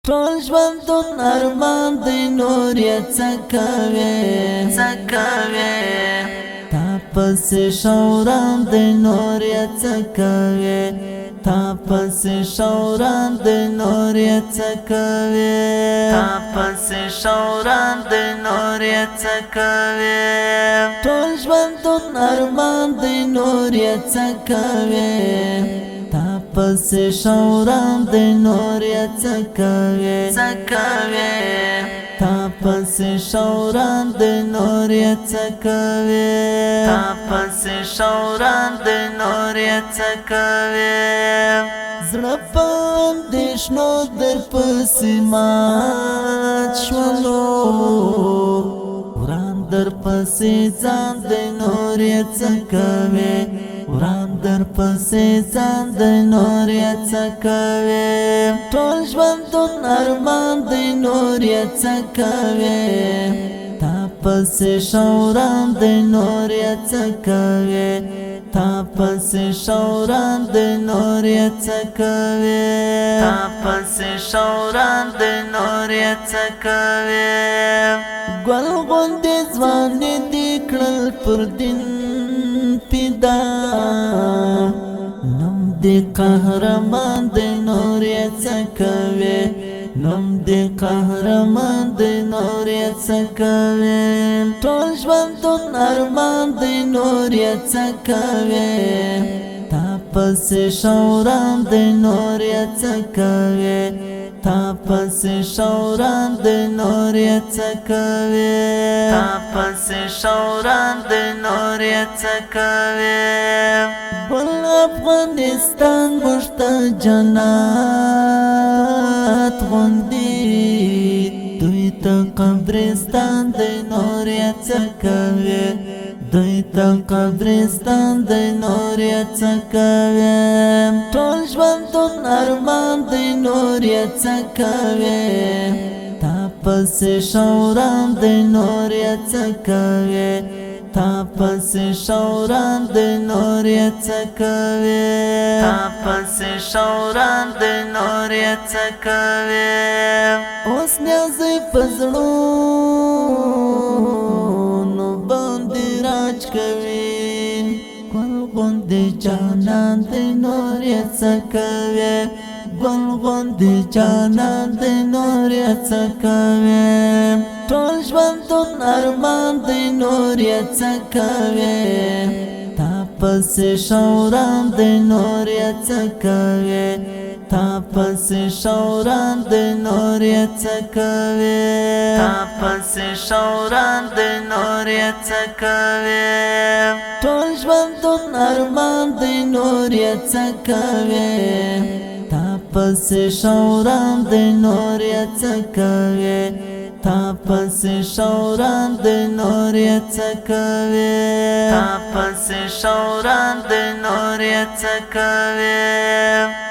ټول ژوندون ارمان دی نور یې څه کوې تا پسې شوران دی نور یې څه کوې تا پسې شوران دی نور یې څه کوې تا پسې شوران دی نور یې څه کوې ټول ژوندون ارمان دی نور یې څه کوې تا پسې شوران دی نور یې څه کوې تا پسې شوران دی نور یې څه کوې تا پسې شوران دی نور یې څه کوې زړه په اندېښنو در پسې مات شولو وران در پسې ځان دی نور یې څه کوې وران در پسې ځان دی نور یې څه کوې ټول ژوندون ارمان دی نور یې څه کوې تا پسې شوران دی نور یې څه کوې تا پسې شوران دی نور یې څه کوې تا پسې شوران دی نور یې څه کوې ګل غوندې ځواني دې کړل پر دین پیدا نم دی قهرمان دی نور یې څه کوې نم دی قهرمان دی نور یې څه کوې ټول ژوندون ارمان دی نور یې څه کوې تا پسې شوران دی نور یې څه کوې تا پسې شوران دی نور یې څه کوې تا پسې شوران دی نور یې څه کوې بل افغانستان موږ ته جنت غوندې دوی ته قبرستان دی نور یې څه کوې دوی ته قبرستان دی نور یې څه کوې ټول ژوندون ارمان دی نور یې څه کوې تا پسې شوران دی نور یې څه کوې تا پسې شوران دی نور یې څه کوې تا پسې شوران دی نور یې څه کوې اوس نیازې په زړونو باندې راج کوي ګل غوندې جانان دی نور یې څه کوې ګل غوندې جانان دی نور یې څه کوې ټول ژوندون ارمان دی نور یې څه کوې تا پسې شوران دی نور یې څه کوې تا پسې شوران دی نور یې څه کوې تا پسې شوران دی نور یې څه کوې ټول ژوندون ارمان دی نور یې څه کوې تا پسې شوران دی نور یې څه کوې تا پسې شوران دی نور یې څه کوې تا پسې شوران دی نور یې څه کوې